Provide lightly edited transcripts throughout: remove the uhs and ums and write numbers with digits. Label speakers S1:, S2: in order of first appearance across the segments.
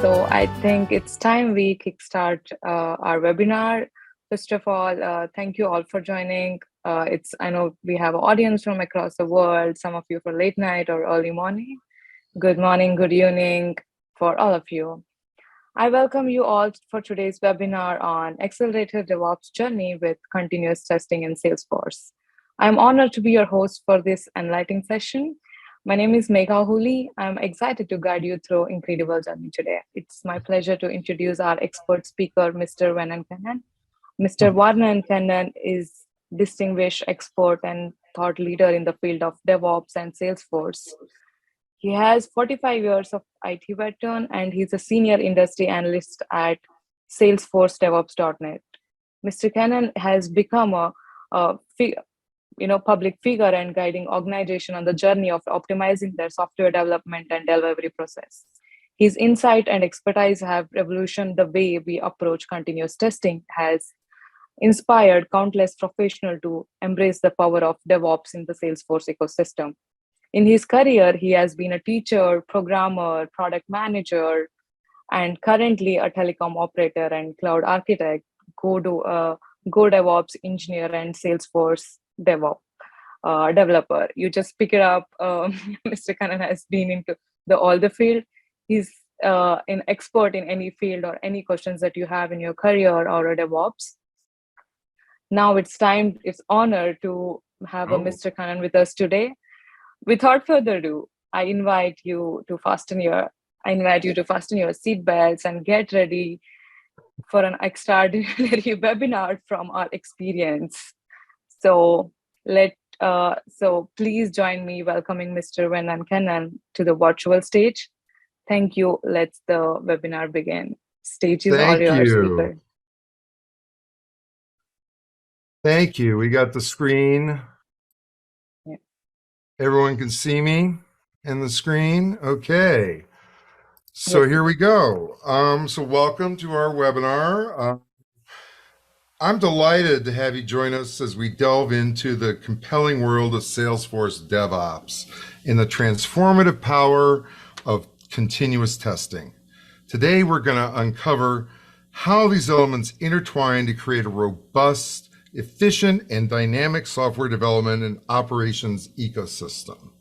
S1: So I think it's time we kickstart our webinar. First of all, thank you all for joining. I know we have an audience from across the world, some of you for late night or early morning. Good morning, good evening for all of you. I welcome you all for today's webinar on Accelerated DevOps Journey with Continuous Testing in Salesforce. I'm honored to be your host for this enlightening session. My name is Megha Hooli. I'm excited to guide you through incredible journey today. It's my pleasure to introduce our expert speaker, Mr. Vernon Keenan. Mr. Vernon Keenan is distinguished expert and thought leader in the field of DevOps and Salesforce. He has 45 years of IT veteran, and he's a senior industry analyst at Salesforce DevOps.net. Mr. Keenan has become a public figure and guiding organization on the journey of optimizing their software development and delivery process. His insight and expertise have revolutionized the way we approach continuous testing, has inspired countless professionals to embrace the power of DevOps in the Salesforce ecosystem. In his career, he has been a teacher, programmer, product manager, and currently a telecom operator and cloud architect, Go DevOps engineer, and Salesforce DevOps developer. You just pick it up. Mr. Keenan has been into all the field. He's an expert in any field or any questions that you have in your career or a DevOps. Now it's honor to have a Mr. Keenan with us today. Without further ado, I invite you to fasten your seatbelts and get ready for an extraordinary webinar from our experience. So please join me welcoming Mr. Vernon Keenan to the virtual stage. Thank you. Let's the webinar begin. Stage is all yours, speaker.
S2: Thank you. We got the screen. Yeah. Everyone can see me in the screen. Okay. So Here we go. So welcome to our webinar. I'm delighted to have you join us as we delve into the compelling world of Salesforce DevOps and the transformative power of continuous testing. Today, we're going to uncover how these elements intertwine to create a robust, efficient, and dynamic software development and operations ecosystem.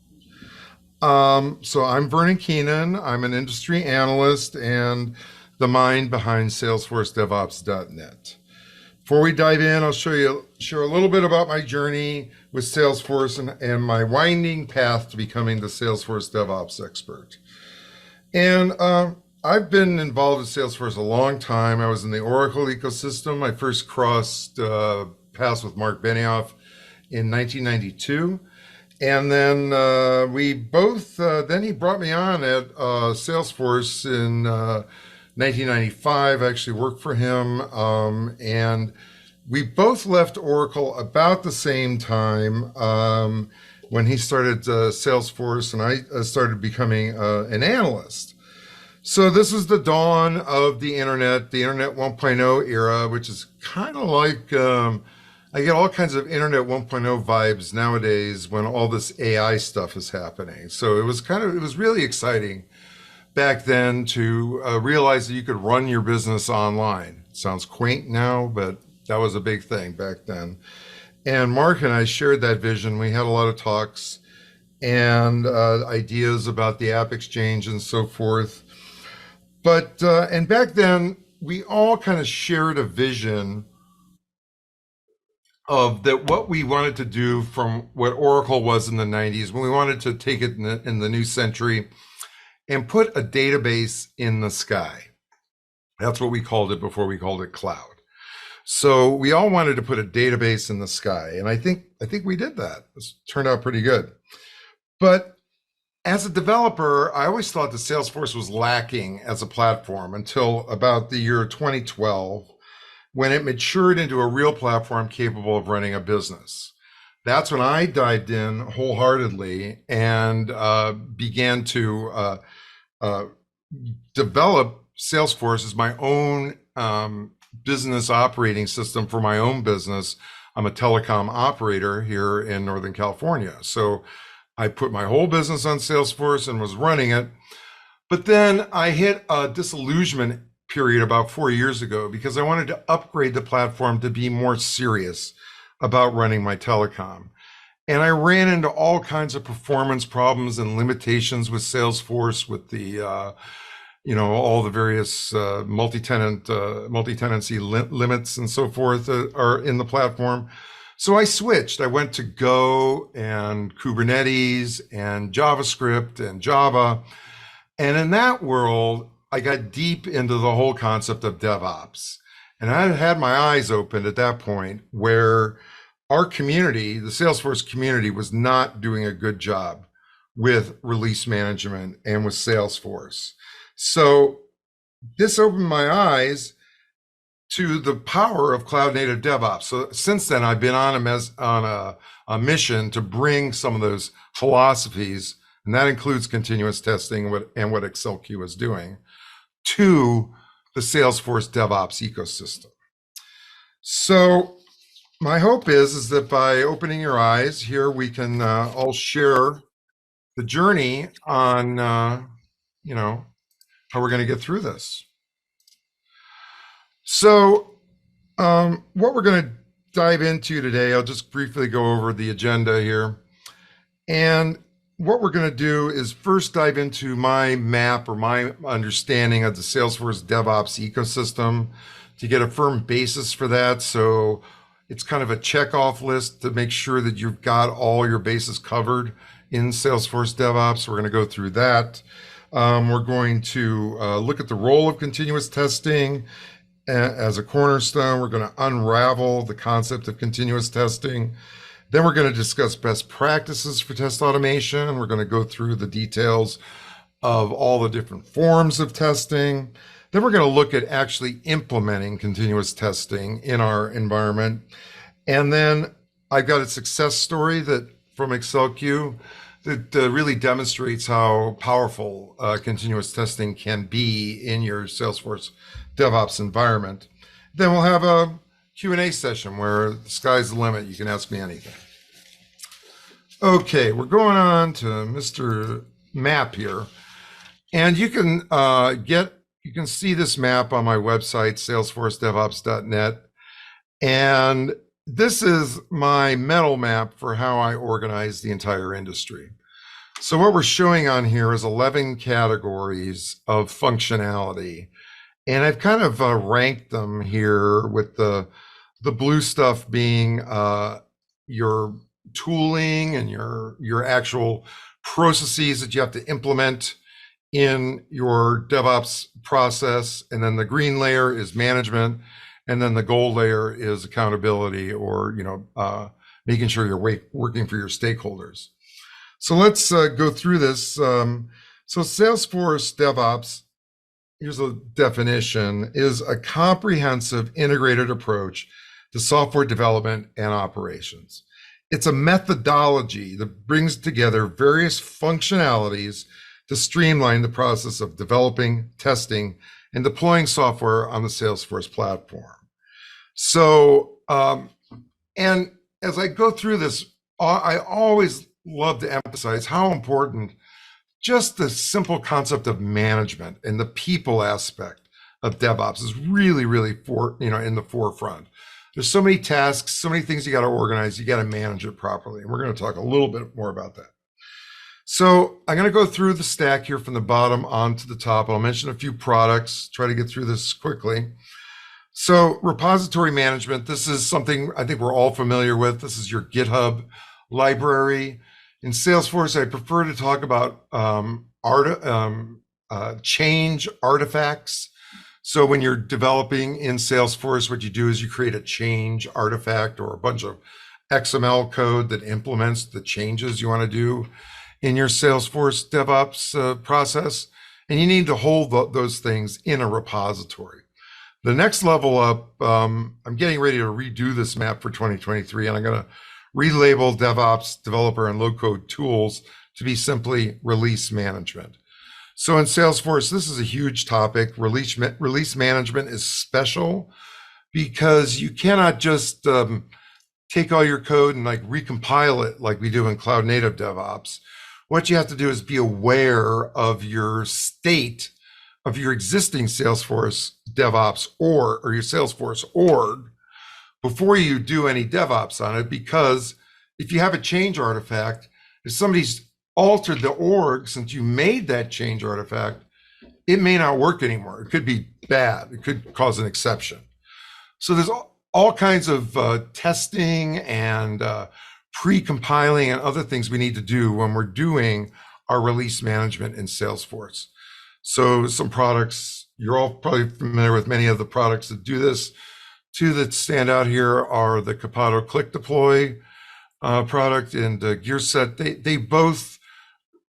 S2: So I'm Vernon Keenan. I'm an industry analyst and the mind behind SalesforceDevOps.net. Before we dive in, I'll share a little bit about my journey with Salesforce and my winding path to becoming the Salesforce DevOps expert. And I've been involved with Salesforce a long time. I was in the Oracle ecosystem. I first crossed paths with Mark Benioff in 1992. And then then he brought me on at Salesforce in 1995. I actually worked for him. And we both left Oracle about the same time when he started Salesforce and I started becoming an analyst. So this is the dawn of the Internet 1.0 era, which is kind of like, I get all kinds of Internet 1.0 vibes nowadays when all this AI stuff is happening. So it was really exciting back then to realize that you could run your business online. It sounds quaint now, but that was a big thing back then. And Mark and I shared that vision. We had a lot of talks and ideas about the app exchange and so forth. But, and back then, we all kind of shared a vision of that what we wanted to do from what Oracle was in the 90s, when we wanted to take it in the new century and put a database in the sky. That's what we called it before we called it cloud. So we all wanted to put a database in the sky. And I think we did that. It turned out pretty good. But as a developer, I always thought that Salesforce was lacking as a platform until about the year 2012, when it matured into a real platform capable of running a business. That's when I dived in wholeheartedly and began to develop Salesforce as my own business operating system for my own business. I'm a telecom operator here in Northern California. So I put my whole business on Salesforce and was running it. But then I hit a disillusionment period about 4 years ago because I wanted to upgrade the platform to be more serious about running my telecom. And I ran into all kinds of performance problems and limitations with Salesforce, with the all the various multi-tenancy limits and so forth that are in the platform. So I switched. I went to Go and Kubernetes and JavaScript and Java. And in that world, I got deep into the whole concept of DevOps. And I had my eyes opened at that point where our community, the Salesforce community, was not doing a good job with release management and with Salesforce. So this opened my eyes to the power of cloud native DevOps. So since then, I've been on a mission to bring some of those philosophies, and that includes continuous testing and what ACCELQ is doing, to the Salesforce DevOps ecosystem. So my hope is that by opening your eyes here, we can all share the journey on, how we're going to get through this. So what we're going to dive into today, I'll just briefly go over the agenda here. And what we're going to do is first dive into my map or my understanding of the Salesforce DevOps ecosystem to get a firm basis for that. So it's kind of a checkoff list to make sure that you've got all your bases covered in Salesforce DevOps. We're going to go through that. We're going to look at the role of continuous testing as a cornerstone. We're going to unravel the concept of continuous testing. Then we're going to discuss best practices for test automation. We're going to go through the details of all the different forms of testing. Then we're going to look at actually implementing continuous testing in our environment. And then I've got a success story from ACCELQ that really demonstrates how powerful continuous testing can be in your Salesforce DevOps environment. Then we'll have a Q&A session where the sky's the limit. You can ask me anything. Okay, we're going on to Mr. Map here. And you can see this map on my website, salesforcedevops.net. And this is my mental map for how I organize the entire industry. So what we're showing on here is 11 categories of functionality. And I've kind of ranked them here with the blue stuff being your tooling and your actual processes that you have to implement in your DevOps process. And then the green layer is management. And then the gold layer is accountability, or making sure you're working for your stakeholders. So let's go through this. So Salesforce DevOps, here's a definition, is a comprehensive integrated approach to software development and operations. It's a methodology that brings together various functionalities to streamline the process of developing, testing, and deploying software on the Salesforce platform. So, and as I go through this, I always love to emphasize how important just the simple concept of management and the people aspect of DevOps is really, really in the forefront. There's so many tasks, so many things you got to organize, you got to manage it properly. And we're going to talk a little bit more about that. So I'm going to go through the stack here from the bottom on to the top. I'll mention a few products, try to get through this quickly. So repository management, this is something I think we're all familiar with. This is your GitHub library. In Salesforce, I prefer to talk about change artifacts. So when you're developing in Salesforce, what you do is you create a change artifact or a bunch of XML code that implements the changes you want to do in your Salesforce DevOps process. And you need to hold those things in a repository. The next level up, I'm getting ready to redo this map for 2023, and I'm going to relabel DevOps, developer, and low-code tools to be simply release management. So in Salesforce, this is a huge topic. Release management is special because you cannot just take all your code and recompile it like we do in cloud native DevOps. what you have to do is be aware of your state of your existing Salesforce DevOps or your Salesforce org before you do any DevOps on it, because if you have a change artifact, if somebody's altered the org since you made that change artifact, it may not work anymore. It could be bad. It could cause an exception. So there's all kinds of testing and pre-compiling and other things we need to do when we're doing our release management in Salesforce. So some products, you're all probably familiar with many of the products that do this. Two that stand out here are the Capado Click Deploy product and GearSet. They both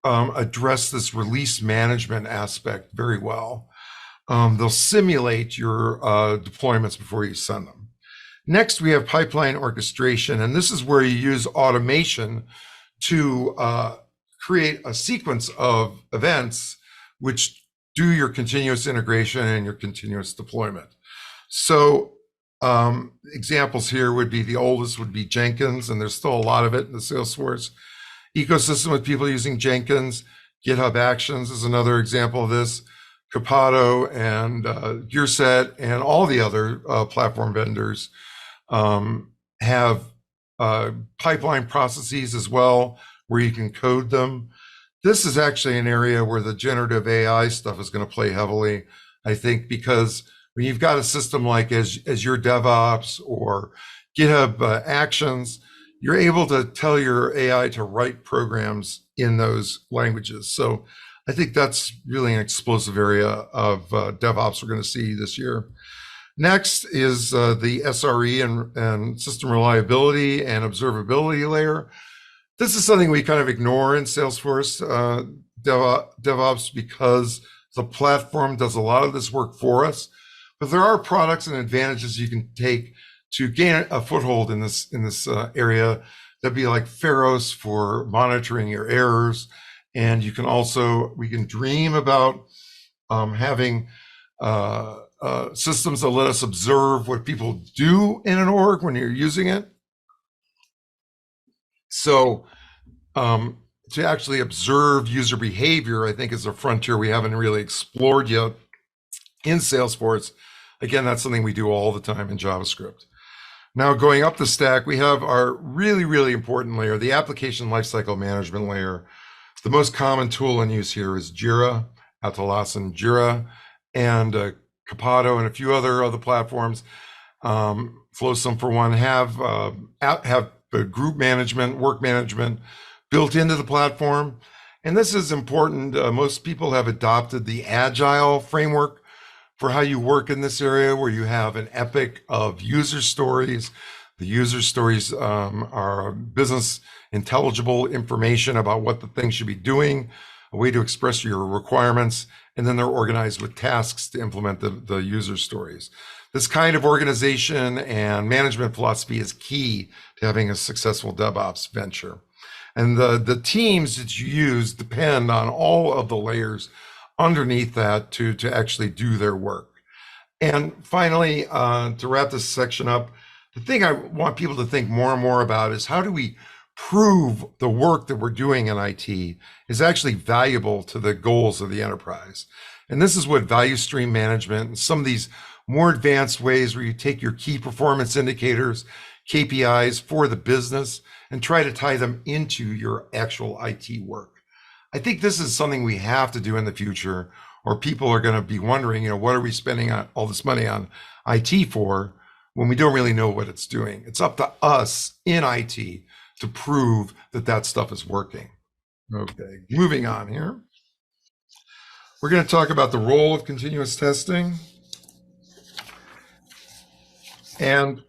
S2: address this release management aspect very well. They'll simulate your deployments before you send them. Next, we have pipeline orchestration, and this is where you use automation to create a sequence of events which do your continuous integration and your continuous deployment. So examples here would be, the oldest would be Jenkins, and there's still a lot of it in the Salesforce ecosystem with people using Jenkins. GitHub Actions is another example of this. Capado and GearSet and all the other platform vendors have pipeline processes as well, where you can code them. This is actually an area where the generative AI stuff is going to play heavily, I think, because when you've got a system like Azure DevOps or GitHub Actions, you're able to tell your AI to write programs in those languages. So I think that's really an explosive area of DevOps we're going to see this year. Next is the SRE and system reliability and observability layer. This is something we kind of ignore in Salesforce DevOps because the platform does a lot of this work for us. But there are products and advantages you can take to gain a foothold in this area. That'd be like Pharos for monitoring your errors. And you can also, we can dream about having systems that let us observe what people do in an org when you're using it. So to actually observe user behavior, I think, is a frontier we haven't really explored yet in Salesforce. Again, that's something we do all the time in JavaScript. Now, going up the stack, we have our really, really important layer, the application lifecycle management layer. The most common tool in use here is Jira, Atlassian Jira, and Capado and a few other platforms. Flowsum, for one, have group management, work management built into the platform. And this is important. Most people have adopted the Agile framework for how you work in this area, where you have an epic of user stories. The user stories are business intelligible information about what the thing should be doing, a way to express your requirements, and then they're organized with tasks to implement the user stories. This kind of organization and management philosophy is key to having a successful DevOps venture. And the teams that you use depend on all of the layers underneath that to actually do their work. And finally, to wrap this section up, the thing I want people to think more and more about is, how do we prove the work that we're doing in IT is actually valuable to the goals of the enterprise? And this is what value stream management and some of these more advanced ways where you take your key performance indicators, KPIs for the business, and try to tie them into your actual IT work. I think this is something we have to do in the future, or people are going to be wondering, what are we spending all this money on IT for when we don't really know what it's doing? It's up to us in IT to prove that that stuff is working. Okay, moving on here. We're going to talk about the role of continuous testing. And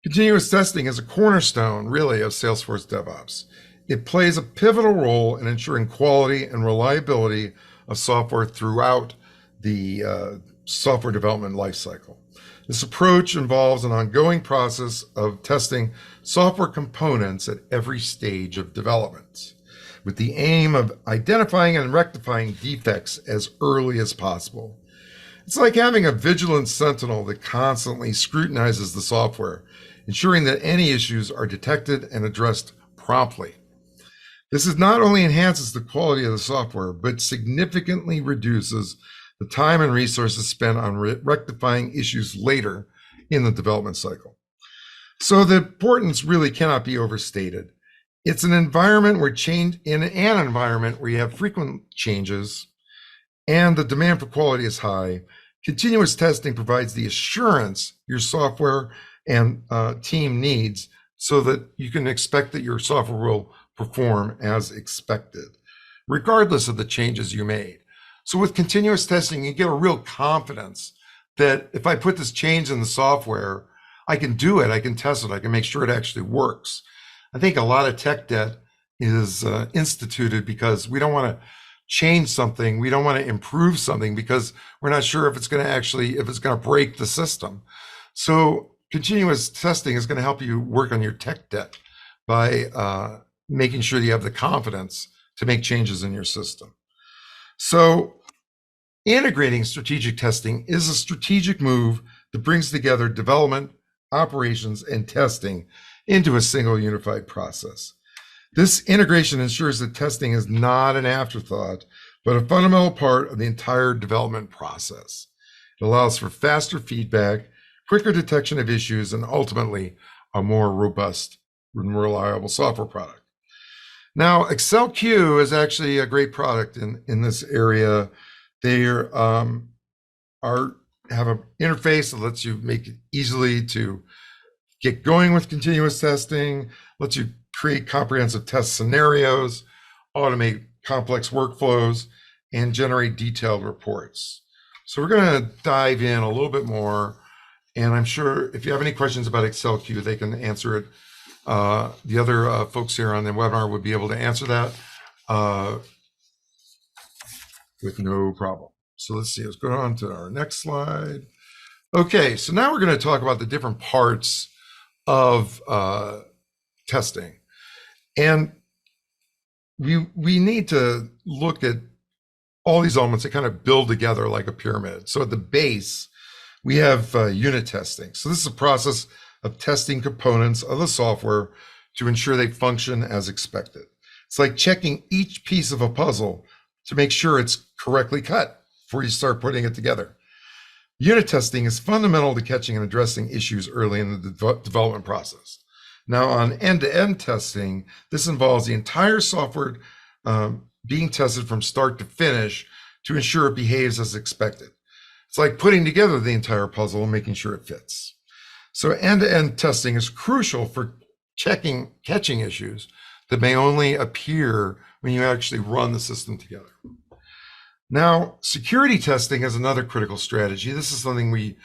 S2: continuous testing is a cornerstone, really, of Salesforce DevOps. It plays a pivotal role in ensuring quality and reliability of software throughout the software development lifecycle. This approach involves an ongoing process of testing software components at every stage of development, with the aim of identifying and rectifying defects as early as possible. It's like having a vigilant sentinel that constantly scrutinizes the software, ensuring that any issues are detected and addressed promptly. This is not only enhances the quality of the software, but significantly reduces the time and resources spent on rectifying issues later in the development cycle. So the importance really cannot be overstated. It's an environment where in an environment where you have frequent changes and the demand for quality is high, continuous testing provides the assurance your software and team needs so that you can expect that your software will perform as expected, regardless of the changes you made. So with continuous testing, you get a real confidence that if I put this change in the software, I can do it, I can test it, I can make sure it actually works. I think a lot of tech debt is instituted because we don't want to change something, we don't want to improve something because we're not sure if it's going to break the system. So continuous testing is going to help you work on your tech debt by making sure that you have the confidence to make changes in your system. So integrating strategic testing is a strategic move that brings together development, operations, and testing into a single unified process. This integration ensures that testing is not an afterthought, but a fundamental part of the entire development process. It allows for faster feedback, quicker detection of issues, and ultimately a more robust and reliable software product. Now, ACCELQ is actually a great product in this area. They have an interface that lets you make it easily to get going with continuous testing, lets you create comprehensive test scenarios, automate complex workflows, and generate detailed reports. So we're going to dive in a little bit more, and I'm sure if you have any questions about ACCELQ, they can answer it. The other folks here on the webinar would be able to answer that with no problem. So let's see, let's go on to our next slide. Okay, so now we're going to talk about the different parts of testing. And we need to look at all these elements that kind of build together like a pyramid. So at the base, we have unit testing. So this is a process of testing components of the software to ensure they function as expected. It's like checking each piece of a puzzle to make sure it's correctly cut before you start putting it together. Unit testing is fundamental to catching and addressing issues early in the development process. Now, on end-to-end testing, this involves the entire software being tested from start to finish to ensure it behaves as expected. It's like putting together the entire puzzle and making sure it fits. So end-to-end testing is crucial for catching issues that may only appear when you actually run the system together. Now, security testing is another critical strategy. This is something we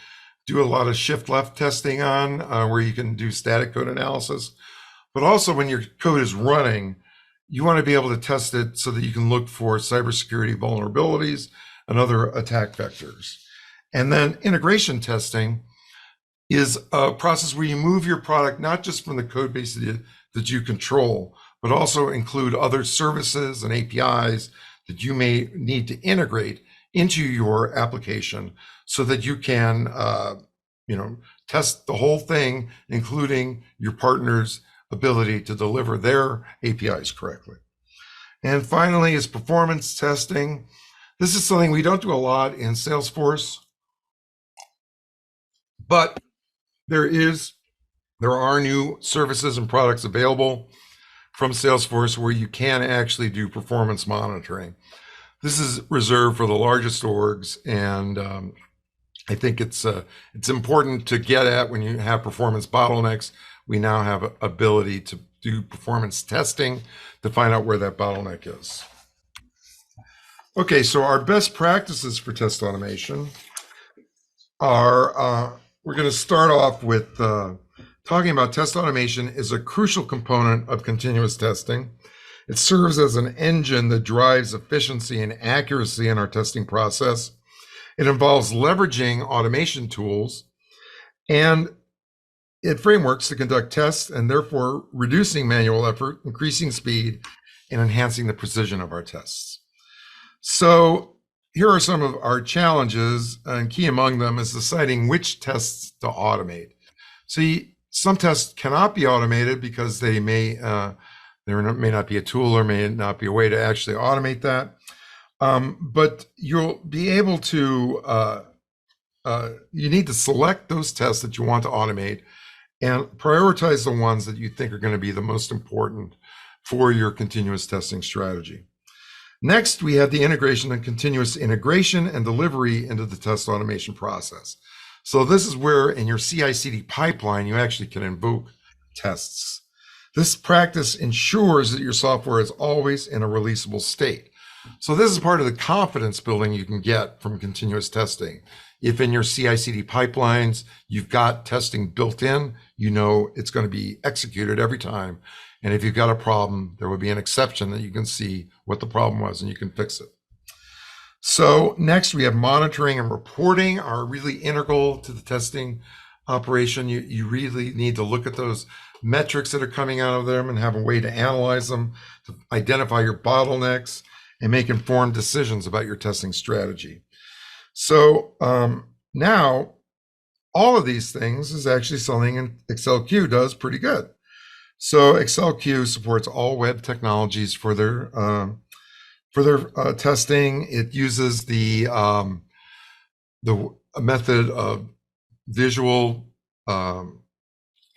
S2: do a lot of shift left testing on, where you can do static code analysis. But also when your code is running, you want to be able to test it so that you can look for cybersecurity vulnerabilities and other attack vectors. And then integration testing is a process where you move your product not just from the code base that you control, but also include other services and APIs that you may need to integrate into your application so that you can test the whole thing, including your partner's ability to deliver their APIs correctly. And finally is performance testing. This is something we don't do a lot in Salesforce, but there are new services and products available from Salesforce where you can actually do performance monitoring. This is reserved for the largest orgs, and I think it's important to get at when you have performance bottlenecks. We now have ability to do performance testing to find out where that bottleneck is. Okay, so our best practices for test automation are, we're going to start off with talking about test automation is a crucial component of continuous testing. It serves as an engine that drives efficiency and accuracy in our testing process. It involves leveraging automation tools and frameworks to conduct tests and therefore reducing manual effort, increasing speed, and enhancing the precision of our tests. So here are some of our challenges, and key among them is deciding which tests to automate. See, some tests cannot be automated because they may There may not be a tool or may not be a way to actually automate that. But you'll be able to, you need to select those tests that you want to automate and prioritize the ones that you think are going to be the most important for your continuous testing strategy. Next, we have the integration and continuous integration and delivery into the test automation process. So this is where in your CI/CD pipeline, you actually can invoke tests. This practice ensures that your software is always in a releasable state. So this is part of the confidence building you can get from continuous testing. If in your CI/CD pipelines, you've got testing built in, you know it's going to be executed every time. And if you've got a problem, there will be an exception that you can see what the problem was and you can fix it. So next, we have monitoring and reporting are really integral to the testing operation. You really need to look at those metrics that are coming out of them and have a way to analyze them, to identify your bottlenecks, and make informed decisions about your testing strategy. So now, all of these things is actually something ACCELQ does pretty good. So ACCELQ supports all web technologies for their testing. It uses the method of visual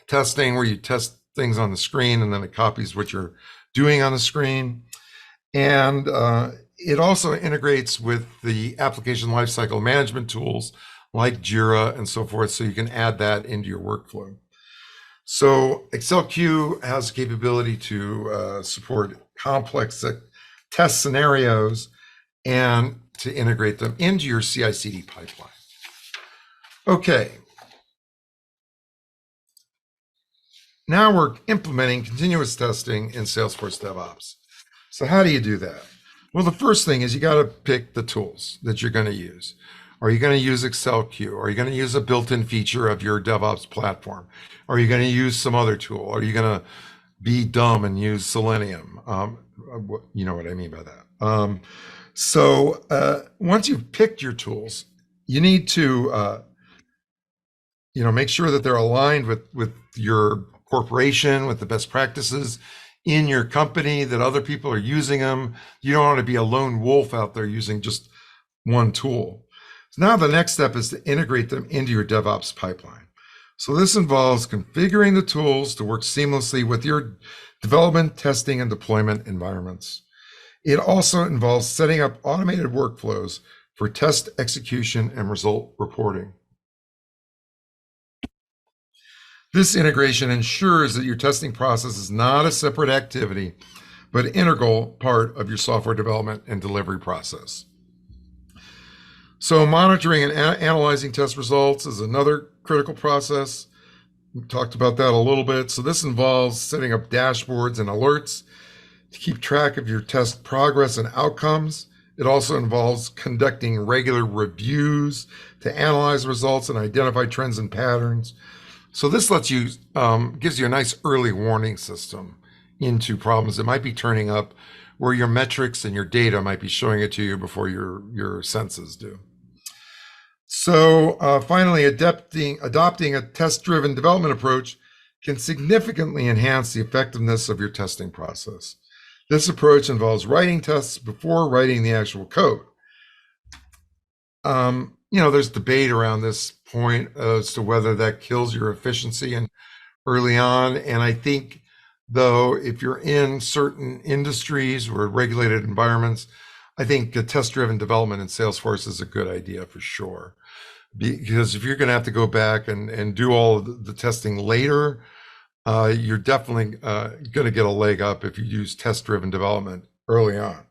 S2: testing, where you test things on the screen and then it copies what you're doing on the screen. And it also integrates with the application lifecycle management tools like Jira and so forth, so you can add that into your workflow. So ACCELQ has the capability to support complex test scenarios and to integrate them into your CI/CD pipeline. Okay. Now we're implementing continuous testing in Salesforce DevOps. So how do you do that? Well, the first thing is you got to pick the tools that you're going to use. Are you going to use ACCELQ? Are you going to use a built-in feature of your DevOps platform? Are you going to use some other tool? Are you going to be dumb and use Selenium? You know what I mean by that. So once you've picked your tools, you need to make sure that they're aligned with your corporation, with the best practices in your company, that other people are using them. You don't want to be a lone wolf out there using just one tool. So now the next step is to integrate them into your DevOps pipeline. So this involves configuring the tools to work seamlessly with your development, testing, and deployment environments. It also involves setting up automated workflows for test execution and result reporting. This integration ensures that your testing process is not a separate activity, but an integral part of your software development and delivery process. So monitoring and analyzing test results is another critical process. We talked about that a little bit. So this involves setting up dashboards and alerts to keep track of your test progress and outcomes. It also involves conducting regular reviews to analyze results and identify trends and patterns. So this lets you, gives you a nice early warning system into problems that might be turning up, where your metrics and your data might be showing it to you before your senses do. So finally, adopting a test-driven development approach can significantly enhance the effectiveness of your testing process. This approach involves writing tests before writing the actual code. There's debate around this point as to whether that kills your efficiency and early on. And I think, though, if you're in certain industries or regulated environments, I think a test-driven development in Salesforce is a good idea for sure. Because if you're going to have to go back and do all of the testing later, you're definitely going to get a leg up if you use test-driven development early on.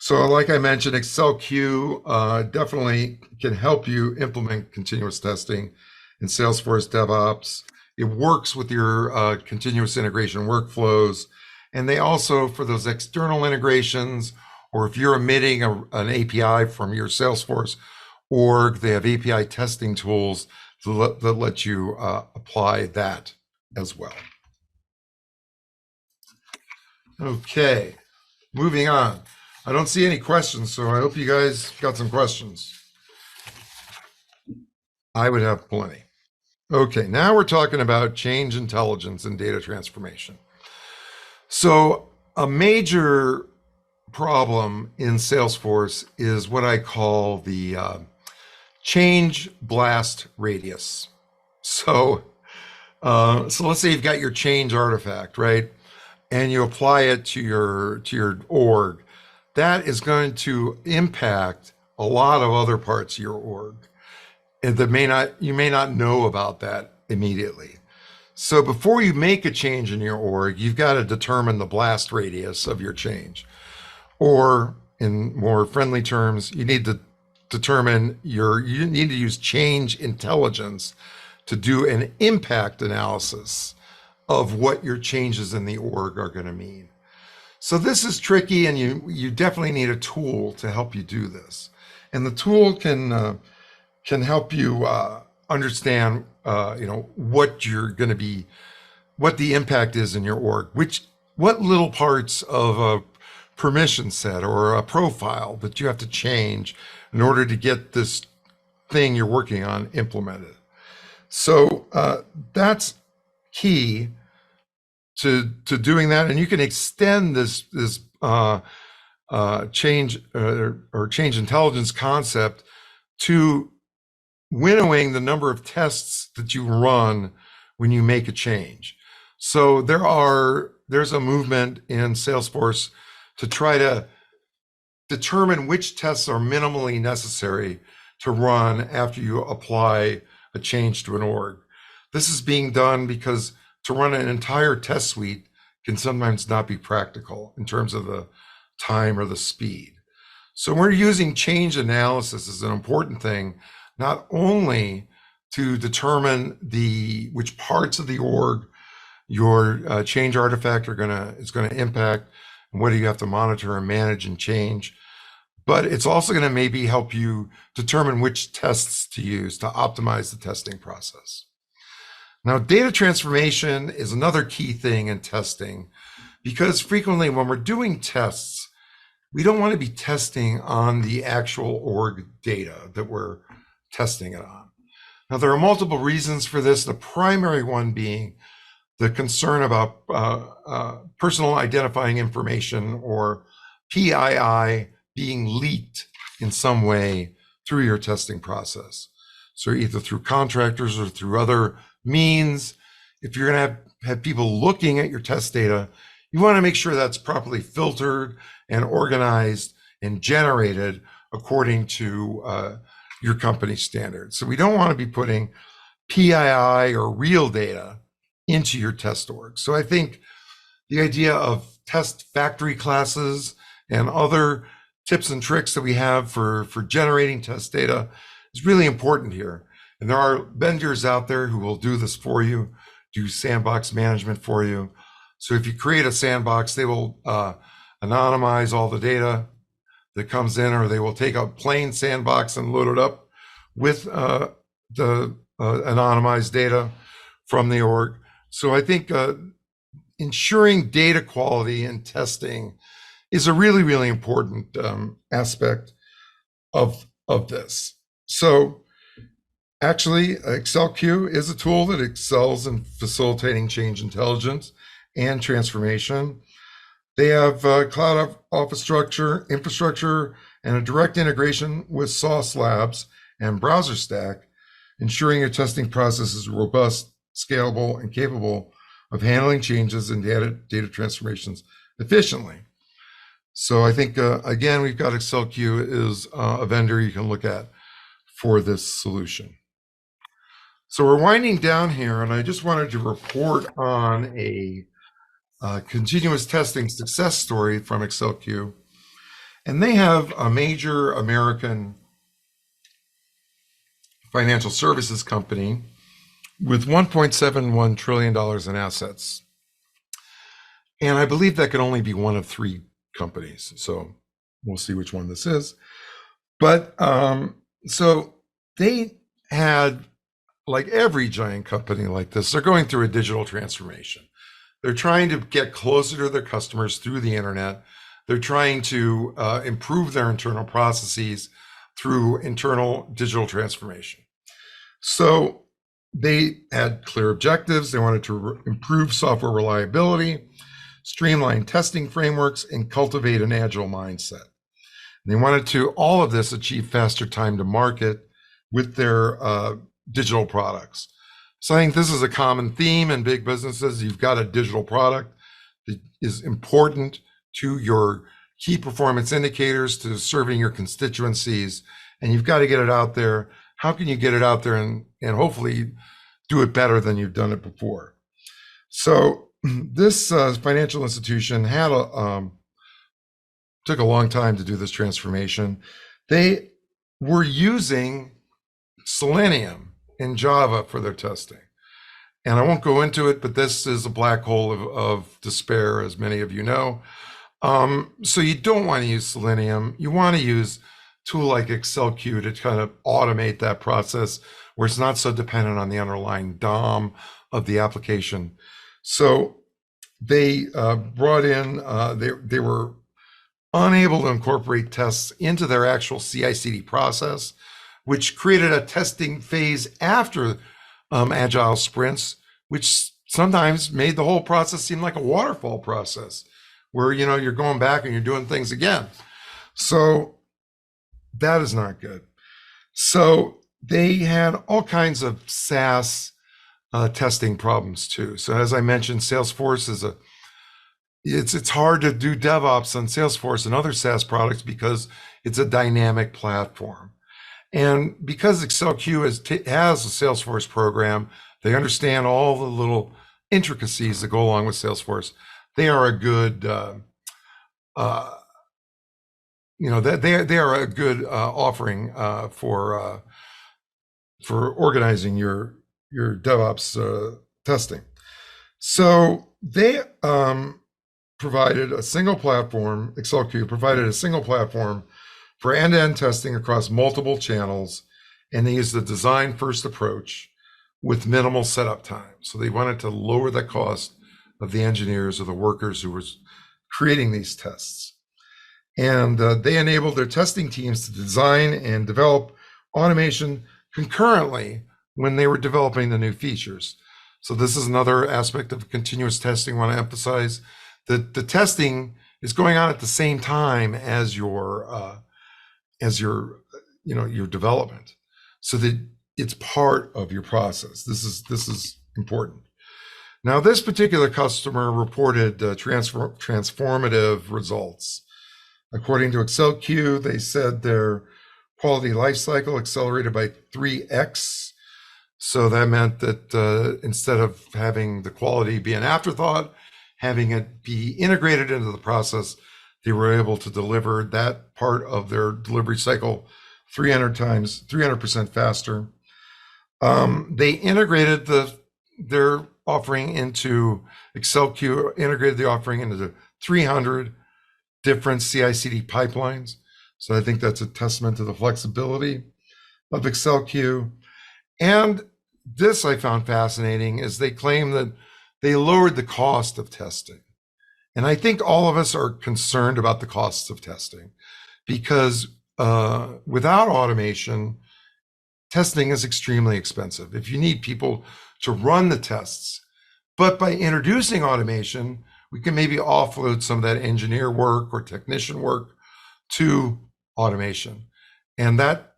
S2: So like I mentioned, ACCELQ definitely can help you implement continuous testing in Salesforce DevOps. It works with your continuous integration workflows. And they also, for those external integrations, or if you're emitting an API from your Salesforce org, they have API testing tools that let you apply that as well. Okay, moving on. I don't see any questions, so I hope you guys got some questions. I would have plenty. Okay, now we're talking about change intelligence and data transformation. So a major problem in Salesforce is what I call the change blast radius. So, so let's say you've got your change artifact, right? And you apply it to your org. That is going to impact a lot of other parts of your org, and that you may not know about that immediately. So before you make a change in your org, you've got to determine the blast radius of your change. Or in more friendly terms, you need to determine you need to use change intelligence to do an impact analysis of what your changes in the org are going to mean. So this is tricky, and you definitely need a tool to help you do this. And the tool can help you understand what you're going to be, what the impact is in your org, what little parts of a permission set or a profile that you have to change in order to get this thing you're working on implemented. So that's key to doing that, and you can extend this change or change intelligence concept to winnowing the number of tests that you run when you make a change. So there's a movement in Salesforce to try to determine which tests are minimally necessary to run after you apply a change to an org. This is being done because to run an entire test suite can sometimes not be practical in terms of the time or the speed. So we're using change analysis as an important thing, not only to determine which parts of the org your change artifact is going to impact, and what do you have to monitor and manage and change, but it's also going to maybe help you determine which tests to use to optimize the testing process. Now, data transformation is another key thing in testing, because frequently when we're doing tests, we don't want to be testing on the actual org data that we're testing it on. Now, there are multiple reasons for this, the primary one being the concern about personal identifying information, or PII, being leaked in some way through your testing process. So either through contractors or through other means. If you're going to have people looking at your test data, you want to make sure that's properly filtered and organized and generated according to your company standards. So we don't want to be putting PII or real data into your test org. So I think the idea of test factory classes and other tips and tricks that we have for generating test data is really important here. And there are vendors out there who will do this for you, do sandbox management for you. So if you create a sandbox, they will anonymize all the data that comes in, or they will take a plain sandbox and load it up with the anonymized data from the org. So I think ensuring data quality and testing is a really, really important aspect of this. So actually, ACCELQ is a tool that excels in facilitating change intelligence and transformation. They have cloud infrastructure, and a direct integration with Sauce Labs and Browser Stack, ensuring your testing process is robust, scalable, and capable of handling changes in data transformations efficiently. So I think, again, we've got ACCELQ is a vendor you can look at for this solution. So we're winding down here, and I just wanted to report on a continuous testing success story from ACCELQ. And they have a major American financial services company with $1.71 trillion in assets. And I believe that could only be one of three companies. So we'll see which one this is. But so they had, like every giant company like this, they're going through a digital transformation. They're trying to get closer to their customers through the internet. They're trying to improve their internal processes through internal digital transformation. So they had clear objectives. They wanted to improve software reliability, streamline testing frameworks, and cultivate an agile mindset. And they wanted to, all of this, achieve faster time to market with their digital products. So I think this is a common theme in big businesses. You've got a digital product that is important to your key performance indicators, to serving your constituencies, and you've got to get it out there. How can you get it out there and hopefully do it better than you've done it before? So this financial institution had took a long time to do this transformation. They were using Selenium and Java for their testing. And I won't go into it, but this is a black hole of despair, as many of you know. So you don't want to use Selenium. You want to use a tool like ACCELQ to kind of automate that process where it's not so dependent on the underlying DOM of the application. So they brought in, they were unable to incorporate tests into their actual CI/CD process, which created a testing phase after agile sprints, which sometimes made the whole process seem like a waterfall process where, you know, you're going back and you're doing things again. So that is not good. So they had all kinds of SaaS testing problems too. So as I mentioned, Salesforce is it's hard to do DevOps on Salesforce and other SaaS products because it's a dynamic platform. And because ACCELQ has a Salesforce program, they understand all the little intricacies that go along with Salesforce. They are a good, you know, they are a good offering for organizing your DevOps testing. So they provided a single platform. ACCELQ provided a single platform for end-to-end testing across multiple channels, and they used a design-first approach with minimal setup time. So they wanted to lower the cost of the engineers or the workers who were creating these tests. And they enabled their testing teams to design and develop automation concurrently when they were developing the new features. So this is another aspect of continuous testing I want to emphasize, that the testing is going on at the same time as your your development, so that it's part of your process. This is important. Now, this particular customer reported transformative results. According to ACCELQ, they said their quality lifecycle accelerated by 3x. So that meant that instead of having the quality be an afterthought, having it be integrated into the process, they were able to deliver that part of their delivery cycle 300% faster. They integrated their offering into ACCELQ, integrated the offering into the 300 different CI/CD pipelines. So I think that's a testament to the flexibility of ACCELQ. And this I found fascinating, is they claim that they lowered the cost of testing. And I think all of us are concerned about the costs of testing, because without automation, testing is extremely expensive if you need people to run the tests. But by introducing automation, we can maybe offload some of that engineer work or technician work to automation. And that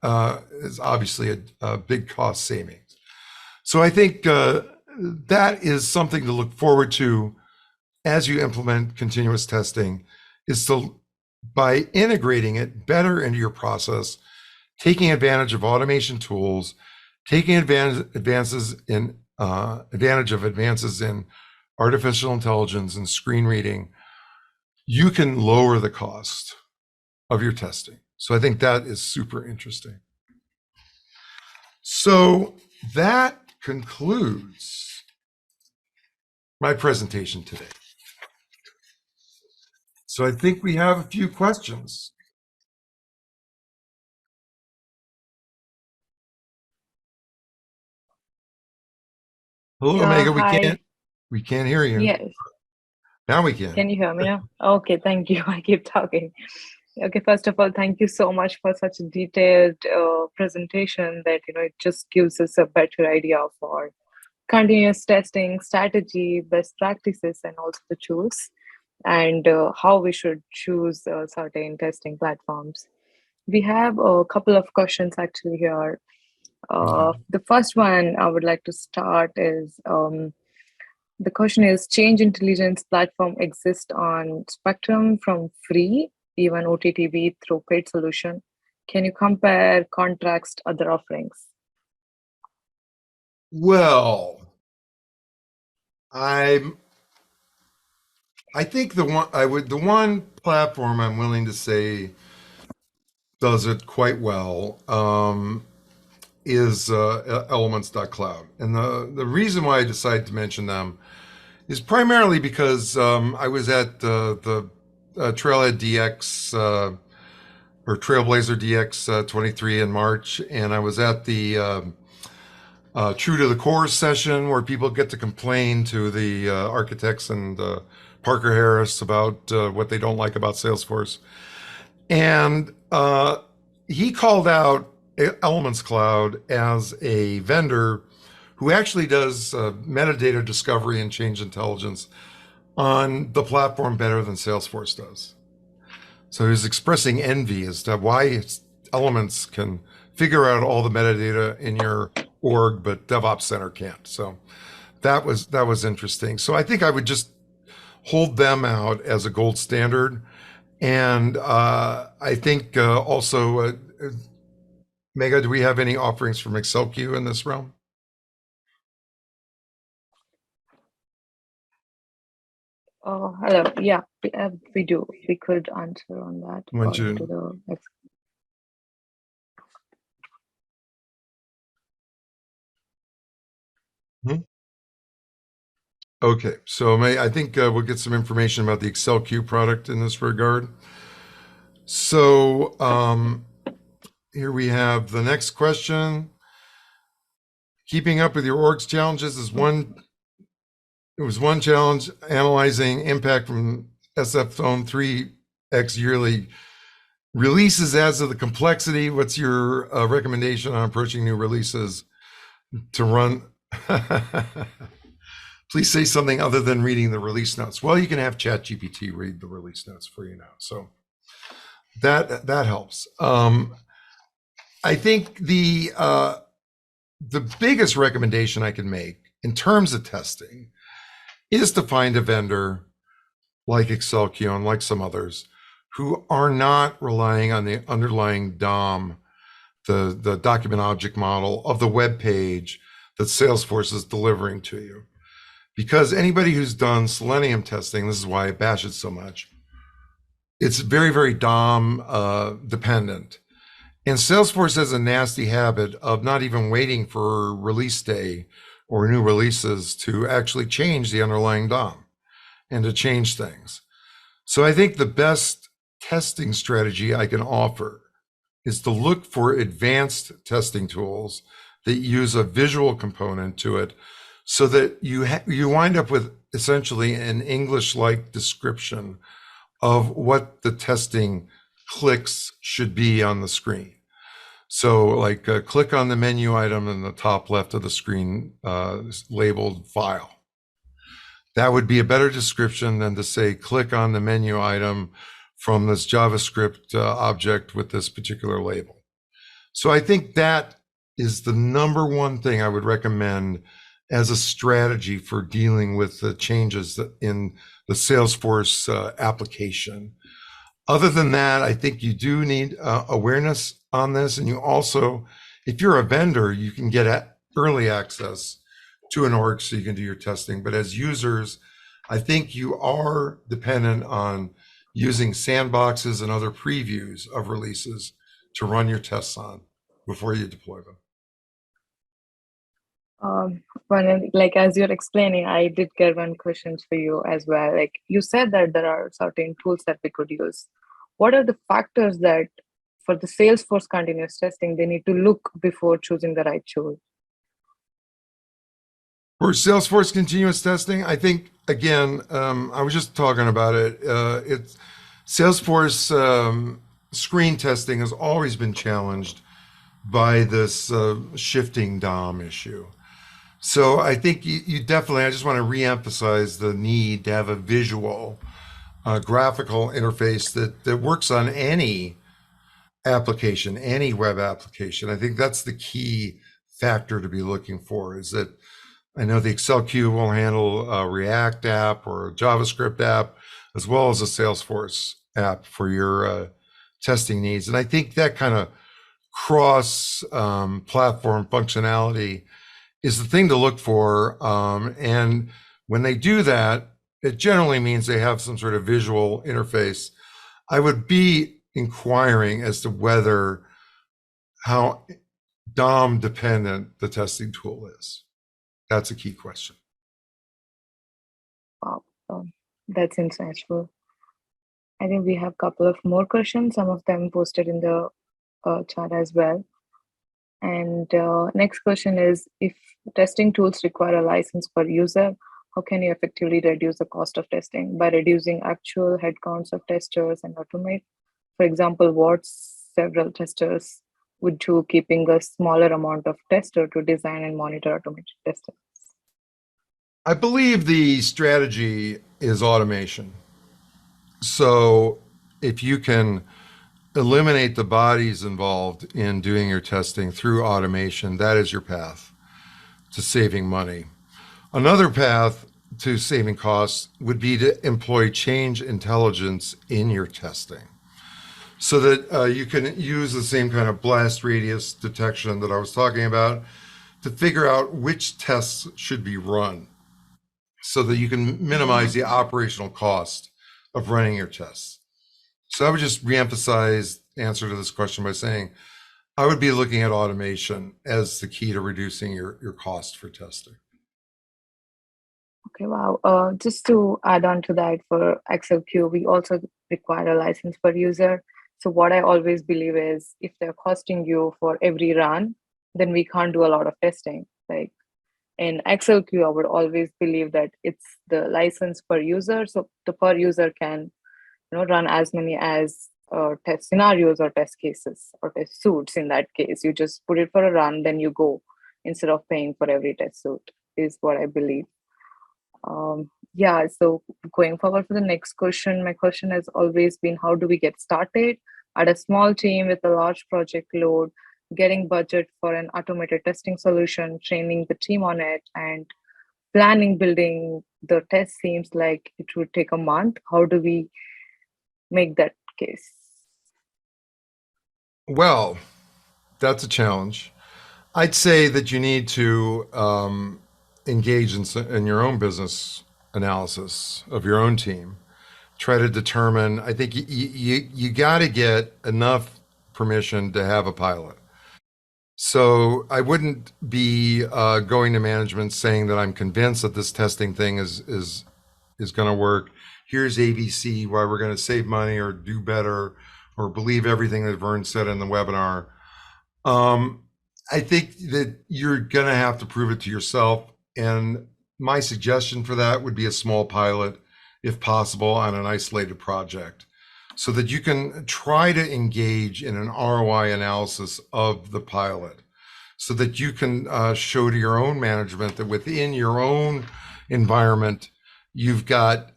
S2: is obviously a big cost savings. So I think that is something to look forward to as you implement continuous testing, is to, by integrating it better into your process, taking advantage of automation tools, taking advances in artificial intelligence and screen reading, you can lower the cost of your testing. So I think that is super interesting. So that concludes my presentation today. So I think we have a few questions. Hello, Omega. We can't hear you.
S1: Yes.
S2: Now we can.
S1: Can you hear me now? Okay, thank you. I keep talking. Okay, first of all, thank you so much for such a detailed presentation that, it just gives us a better idea of our continuous testing strategy, best practices, and also the tools. and how we should choose certain testing platforms. We have a couple of questions actually here.
S2: Okay.
S1: The first one I would like to start is the question is: Change intelligence platform exists on Spectrum from free, even OTTV through paid solution. Can you compare, contrast other offerings?
S2: Well, I'm I think the one platform I'm willing to say does it quite well is elements.cloud. And the reason why I decided to mention them is primarily because I was at the Trailhead DX or Trailblazer DX 23 in March, and I was at the True to the Core session where people get to complain to the architects and Parker Harris about what they don't like about Salesforce. And he called out Elements Cloud as a vendor who actually does metadata discovery and change intelligence on the platform better than Salesforce does. So he was expressing envy as to why Elements can figure out all the metadata in your org, but DevOps Center can't. So that was interesting. So I think I would just hold them out as a gold standard. And I think also, Mega, do we have any offerings from ACCELQ in this realm?
S1: Hello. Yeah, we do. We could answer on that.
S2: When
S1: To
S2: you,
S1: the
S2: hmm? Okay, so I think we'll get some information about the ACCELQ product in this regard. So here we have the next question. Keeping up with your org's challenges is one. It was one challenge. Analyzing impact from SF Zone 3x yearly releases adds to the complexity. What's your recommendation on approaching new releases to run? Please say something other than reading the release notes. Well, you can have ChatGPT read the release notes for you now, so that helps. I think the biggest recommendation I can make in terms of testing is to find a vendor like ACCELQ and like some others who are not relying on the underlying DOM, the document object model of the web page that Salesforce is delivering to you. Because anybody who's done Selenium testing, this is why I bash it so much, it's very, very DOM dependent. And Salesforce has a nasty habit of not even waiting for release day or new releases to actually change the underlying DOM and to change things. So I think the best testing strategy I can offer is to look for advanced testing tools that use a visual component to it so that you wind up with essentially an English-like description of what the testing clicks should be on the screen. So like click on the menu item in the top left of the screen labeled file. That would be a better description than to say click on the menu item from this JavaScript object with this particular label. So I think that is the number one thing I would recommend as a strategy for dealing with the changes in the Salesforce application. Other than that, I think you do need awareness on this. And you also, if you're a vendor, you can get early access to an org so you can do your testing. But as users, I think you are dependent on using sandboxes and other previews of releases to run your tests on before you deploy them.
S1: Like as you're explaining, I did get one question for you as well. Like you said that there are certain tools that we could use. What are the factors that for the Salesforce continuous testing they need to look before choosing the right tool?
S2: For Salesforce continuous testing, I think, again, I was just talking about it. It's Salesforce screen testing has always been challenged by this shifting DOM issue. So I think you definitely, I just want to reemphasize the need to have a visual graphical interface that works on any application, any web application. I think that's the key factor to be looking for. Is that I know the ACCELQ will handle a React app or a JavaScript app, as well as a Salesforce app for your testing needs. And I think that kind of cross platform functionality is the thing to look for. And when they do that, it generally means they have some sort of visual interface. I would be inquiring as to whether how DOM dependent the testing tool is. That's a key question.
S1: Wow, that's insightful. I think we have a couple of more questions, some of them posted in the chat as well. And next question is, if testing tools require a license per user, how can you effectively reduce the cost of testing? By reducing actual headcounts of testers and automate? For example, what several testers would do, keeping a smaller amount of tester to design and monitor automated testing?
S2: I believe the strategy is automation. So if you can eliminate the bodies involved in doing your testing through automation, that is your path to saving money. Another path to saving costs would be to employ change intelligence in your testing so that you can use the same kind of blast radius detection that I was talking about to figure out which tests should be run so that you can minimize the operational cost of running your tests. So I would just reemphasize the answer to this question by saying I would be looking at automation as the key to reducing your cost for testing.
S1: Okay, wow. Just to add on to that, for ACCELQ, we also require a license per user. So what I always believe is if they're costing you for every run, then we can't do a lot of testing. Like in ACCELQ, I would always believe that it's the license per user. So the per user can run as many as test scenarios or test cases or test suits. In that case, you just put it for a run, then you go instead of paying for every test suit, is what I believe. Yeah, so going forward for the next question, my question has always been, how do we get started at a small team with a large project load, getting budget for an automated testing solution, training the team on it, and planning building the test seems like it would take a month. How do we make that case?
S2: Well, that's a challenge. I'd say that you need to engage in your own business analysis of your own team. Try to determine, I think you got to get enough permission to have a pilot. So I wouldn't be going to management saying that I'm convinced that this testing thing is going to work. Here's ABC, why we're going to save money or do better or believe everything that Vern said in the webinar. I think that you're going to have to prove it to yourself. And my suggestion for that would be a small pilot, if possible, on an isolated project so that you can try to engage in an ROI analysis of the pilot so that you can show to your own management that within your own environment, you've got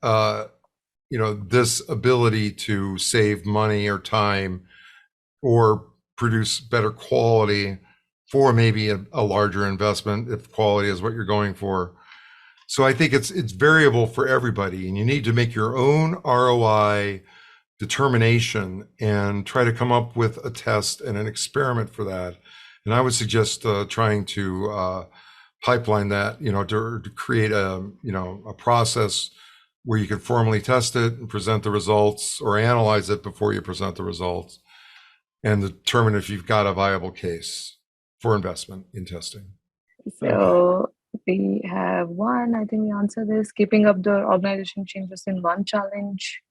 S2: this ability to save money or time or produce better quality for maybe a larger investment if quality is what you're going for. So I think it's variable for everybody, and you need to make your own ROI determination and try to come up with a test and an experiment for that. And I would suggest trying to pipeline that, to create a process where you can formally test it and present the results or analyze it before you present the results and determine if you've got a viable case for investment in testing.
S1: So we have one, I think we answered this, keeping up the organization changes in one challenge.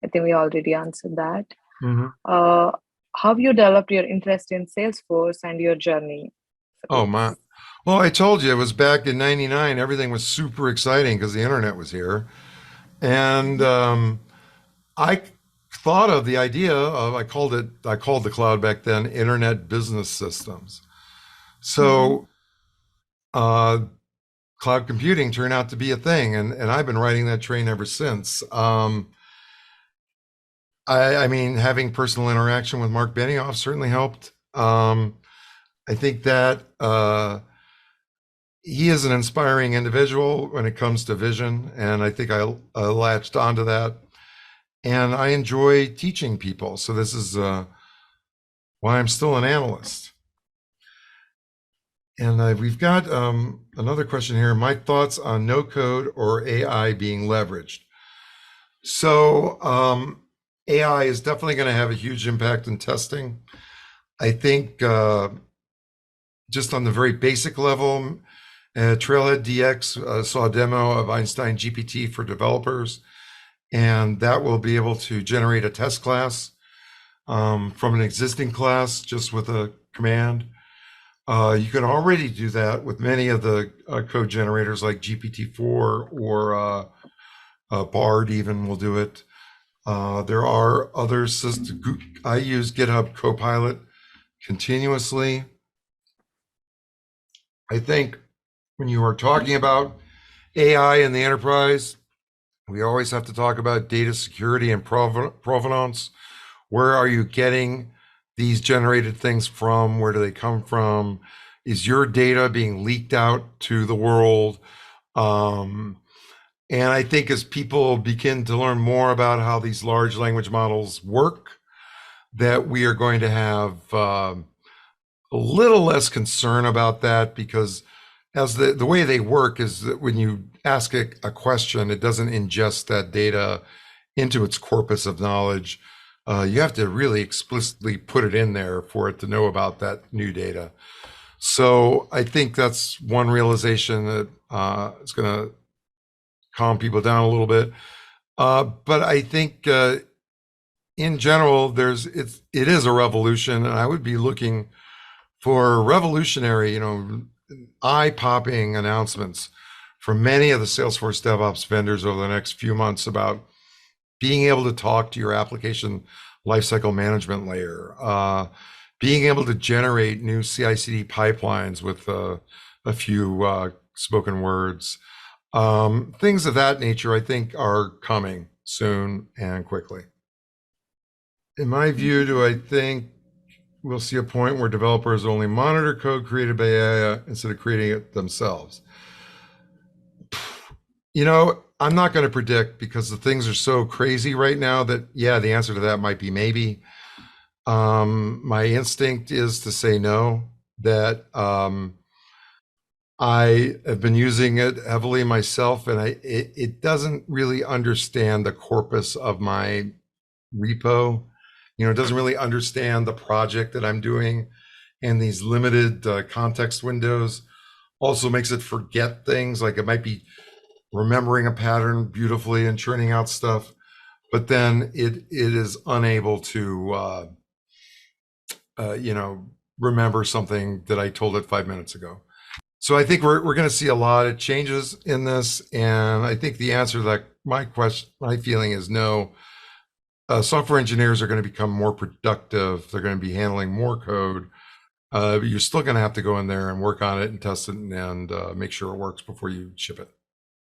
S1: I think we already answered that.
S2: Mm-hmm.
S1: How have you developed your interest in Salesforce and your journey?
S2: Oh, man. Well, I told you it was back in '99. Everything was super exciting because the internet was here. And I thought of the idea of, I called the cloud back then, Internet Business Systems. So cloud computing turned out to be a thing. And I've been riding that train ever since. I mean, having personal interaction with Mark Benioff certainly helped. I think that he is an inspiring individual when it comes to vision, and I think I latched onto that. And I enjoy teaching people, so this is why I'm still an analyst. And we've got another question here. My thoughts on no code or AI being leveraged. So AI is definitely going to have a huge impact in testing. I think just on the very basic level, Trailhead DX saw a demo of Einstein GPT for developers, and that will be able to generate a test class from an existing class just with a command. You can already do that with many of the code generators like GPT-4 or Bard even will do it. There are other systems. I use GitHub Copilot continuously. I think when you are talking about AI in the enterprise, we always have to talk about data security and provenance. Where are you getting these generated things from? Where do they come from? Is your data being leaked out to the world? And I think as people begin to learn more about how these large language models work, that we are going to have a little less concern about that, because as the way they work is that when you ask a question, it doesn't ingest that data into its corpus of knowledge. You have to really explicitly put it in there for it to know about that new data. So I think that's one realization that is going to calm people down a little bit. But I think in general, it is a revolution, and I would be looking for revolutionary, eye-popping announcements from many of the Salesforce DevOps vendors over the next few months about being able to talk to your application lifecycle management layer, being able to generate new CI/CD pipelines with a few spoken words. Things of that nature, I think, are coming soon and quickly. In my view, I think we'll see a point where developers only monitor code created by AI instead of creating it themselves. I'm not going to predict, because the things are so crazy right now that, yeah, the answer to that might be maybe. My instinct is to say no, that I have been using it heavily myself, and it doesn't really understand the corpus of my repo. It doesn't really understand the project that I'm doing, and these limited context windows also makes it forget things. Like it might be remembering a pattern beautifully and churning out stuff, but then it is unable to remember something that I told it 5 minutes ago. So I think we're going to see a lot of changes in this, and I think the answer to that, my feeling is no. Software engineers are going to become more productive. They're going to be handling more code. But you're still going to have to go in there and work on it and test it and make sure it works before you ship it.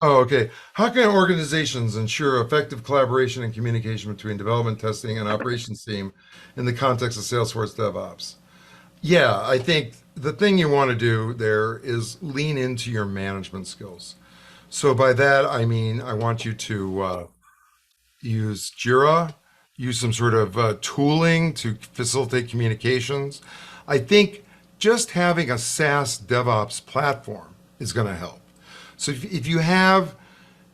S2: Oh, okay. How can organizations ensure effective collaboration and communication between development, testing, and operations team in the context of Salesforce DevOps? Yeah, I think the thing you want to do there is lean into your management skills. So by that, I mean, I want you to use Jira, use some sort of tooling to facilitate communications. I think just having a SaaS DevOps platform is going to help. So if you have,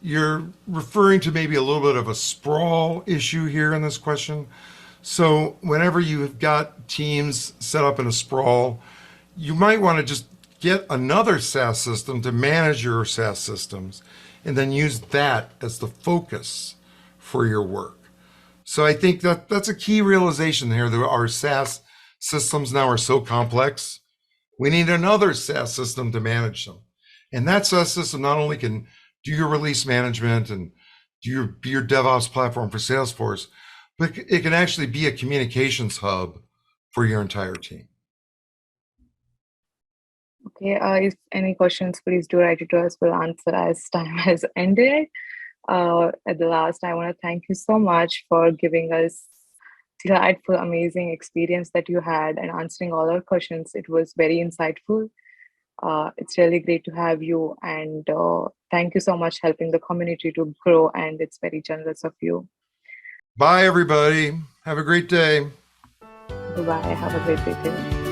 S2: you're referring to maybe a little bit of a sprawl issue here in this question. So whenever you've got teams set up in a sprawl, you might want to just get another SaaS system to manage your SaaS systems, and then use that as the focus for your work. So I think that's a key realization here, that our SaaS systems now are so complex. We need another SaaS system to manage them. And that SaaS system not only can do your release management and be your DevOps platform for Salesforce, but it can actually be a communications hub for your entire team.
S1: Okay, if any questions, please do write it to us. We'll answer as time has ended. At the last, I want to thank you so much for giving us delightful, amazing experience that you had and answering all our questions. It was very insightful. It's really great to have you, and thank you so much helping the community to grow, and it's very generous of you.
S2: Bye, everybody. Have a great day.
S1: Bye-bye. Have a great day too.